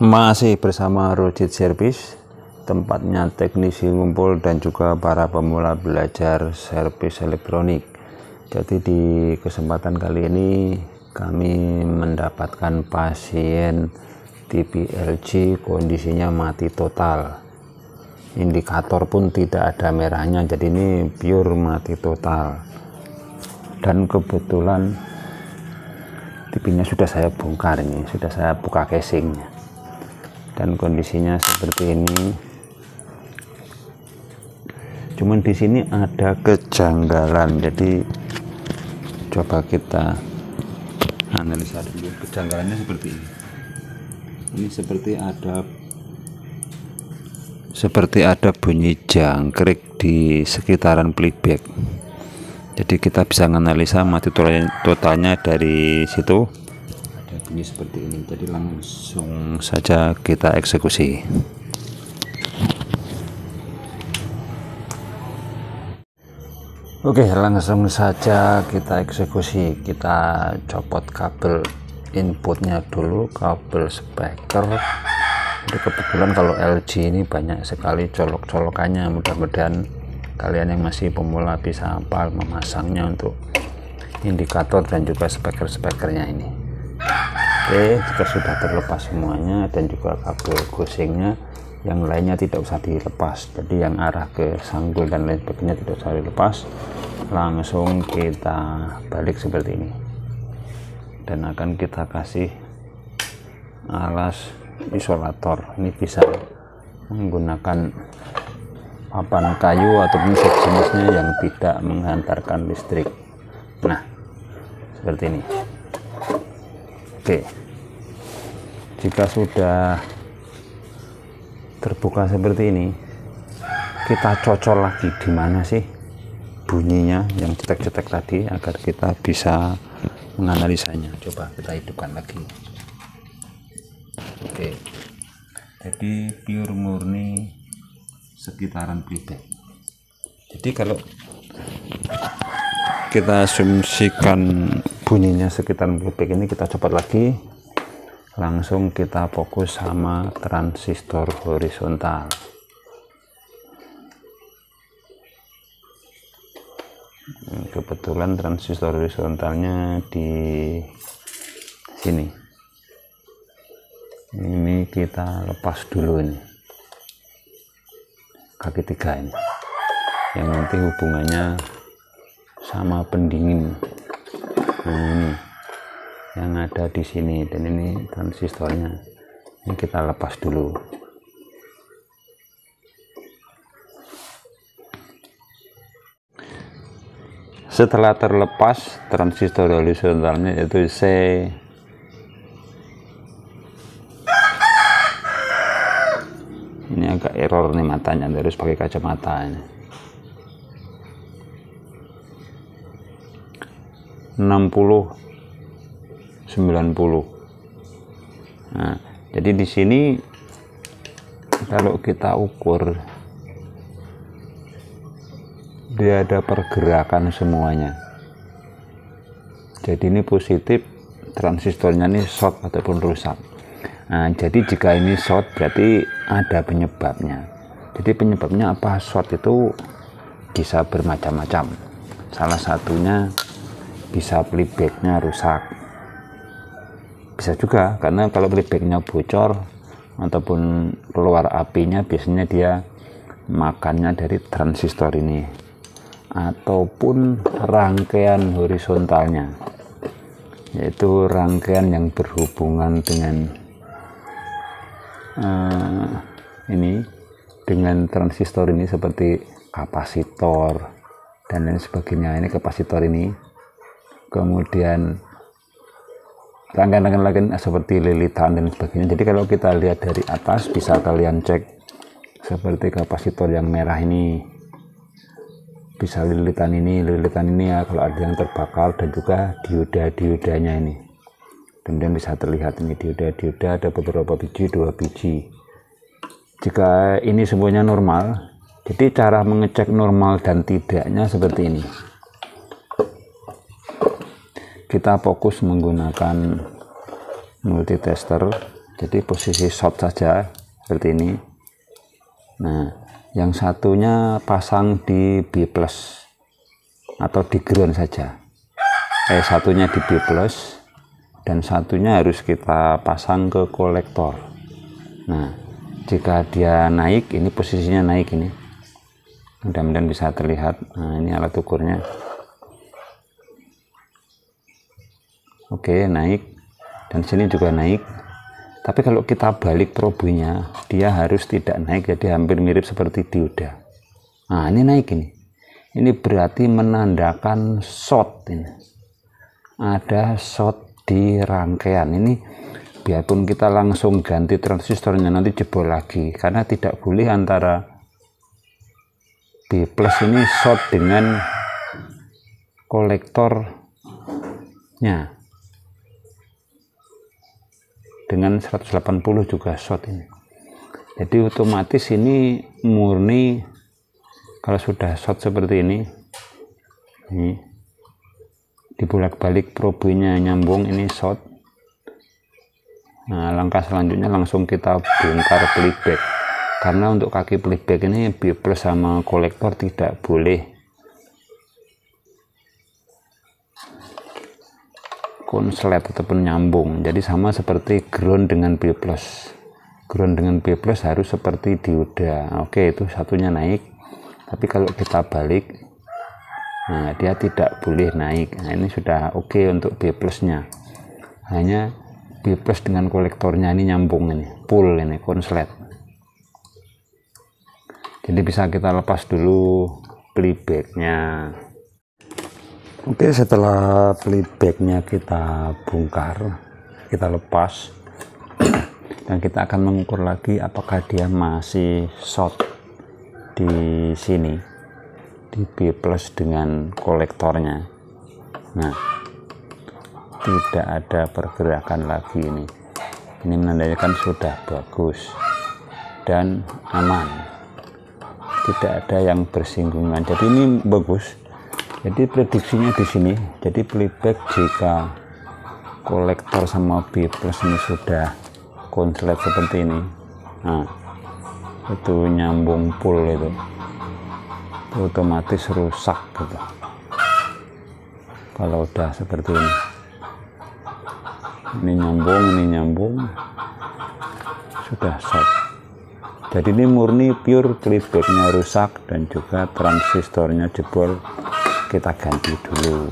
Masih bersama Rojit Service, tempatnya teknisi ngumpul dan juga para pemula belajar servis elektronik. Jadi di kesempatan kali ini kami mendapatkan pasien TV LG kondisinya mati total. Indikator pun tidak ada merahnya, jadi ini pure mati total. Dan kebetulan TV-nya sudah saya bongkar, ini sudah saya buka casingnya. Dan kondisinya seperti ini. Cuman di sini ada kejanggalan, jadi coba kita analisa dulu. Kejanggalannya seperti ini. Ini seperti ada bunyi jangkrik di sekitaran playback. Jadi kita bisa menganalisa mati totalnya dari situ. Ada bunyi seperti ini, jadi langsung saja kita eksekusi. Oke, langsung saja kita eksekusi. Kita copot kabel inputnya dulu, kabel speaker. Jadi kebetulan kalau LG ini banyak sekali colok-colokannya. Mudah-mudahan kalian yang masih pemula bisa hafal memasangnya untuk indikator dan juga speaker-speakernya ini. Oke, jika sudah terlepas semuanya dan juga kabel gosingnya, yang lainnya tidak usah dilepas. Jadi yang arah ke sanggul dan lain sebagainya tidak usah dilepas, langsung kita balik seperti ini. Dan akan kita kasih alas isolator. Ini bisa menggunakan papan kayu ataupun sejenisnya yang tidak menghantarkan listrik. Nah, seperti ini. Oke, jika sudah terbuka seperti ini, kita cocol lagi di mana sih bunyinya yang cetek-cetek tadi agar kita bisa menganalisanya. Coba kita hidupkan lagi. Oke, jadi pure murni sekitaran playback. Jadi kalau kita asumsikan bunyinya sekitaran playback ini, kita copot lagi, langsung kita fokus sama transistor horizontal. Kebetulan transistor horizontalnya di sini. Ini kita lepas dulu, ini kaki 3 ini yang nanti hubungannya sama pendingin. Nah, ini yang ada di sini, dan ini transistornya. Ini kita lepas dulu. Setelah terlepas transistor horizontalnya, yaitu C, ini agak error nih matanya, harus pakai kacamata ini. 60 90. Nah, jadi di sini kalau kita ukur, dia ada pergerakan semuanya. Jadi ini positif, transistornya ini short ataupun rusak. Nah, jadi jika ini short berarti ada penyebabnya. Jadi penyebabnya apa? Short itu bisa bermacam-macam. Salah satunya bisa playbacknya rusak. Bisa juga karena kalau playbacknya bocor ataupun keluar apinya, biasanya dia makannya dari transistor ini ataupun rangkaian horizontalnya, yaitu rangkaian yang berhubungan dengan ini, dengan transistor ini, seperti kapasitor dan lain sebagainya. Ini kapasitor ini, kemudian rangkaian-rangkaian lain seperti lilitan dan sebagainya. Jadi kalau kita lihat dari atas, bisa kalian cek seperti kapasitor yang merah ini, bisa lilitan ini ya, kalau ada yang terbakar, dan juga dioda-diodanya ini. Kemudian bisa terlihat ini dioda ada beberapa biji, 2 biji. Jika ini semuanya normal, jadi cara mengecek normal dan tidaknya seperti ini. Kita fokus menggunakan multitester jadi posisi short saja seperti ini. Nah, yang satunya pasang di B+ atau di ground saja. Satunya di B+ dan satunya harus kita pasang ke kolektor. Nah, jika dia naik, ini posisinya naik ini. Mudah-mudahan bisa terlihat. Nah, ini alat ukurnya. Oke, naik. Dan sini juga naik. Tapi kalau kita balik probunya, dia harus tidak naik, jadi hampir mirip seperti dioda. Nah, ini naik ini. Ini berarti menandakan short ini. Ada short di rangkaian ini. Biarpun kita langsung ganti transistornya, nanti jebol lagi, karena tidak boleh antara B+ ini short dengan kolektornya. Dengan 180 juga short ini. Jadi otomatis ini murni kalau sudah short seperti ini dibolak-balik probunya nyambung, ini short. Nah, langkah selanjutnya langsung kita bongkar playback, karena untuk kaki playback ini B+ sama kolektor tidak boleh konslet ataupun nyambung. Jadi sama seperti ground dengan B+. Ground dengan B+ harus seperti dioda. Oke, itu satunya naik. Tapi kalau kita balik, nah dia tidak boleh naik. Nah, ini sudah oke untuk B+ nya. Hanya B+ dengan kolektornya ini nyambung, ini full, ini konslet. Jadi bisa kita lepas dulu playbacknya. Oke, setelah playbacknya kita bongkar, kita lepas, dan kita akan mengukur lagi apakah dia masih short di sini, di B+ dengan kolektornya. Nah, tidak ada pergerakan lagi ini. Ini menandakan sudah bagus dan aman, tidak ada yang bersinggungan. Jadi ini bagus. Jadi prediksinya di sini. Jadi playback jika kolektor sama B+ ini sudah konslet seperti ini, nah itu nyambung full, itu otomatis rusak gitu. Kalau udah seperti ini nyambung, sudah short. Jadi ini murni pure playbacknya rusak dan juga transistornya jebol. Kita ganti dulu.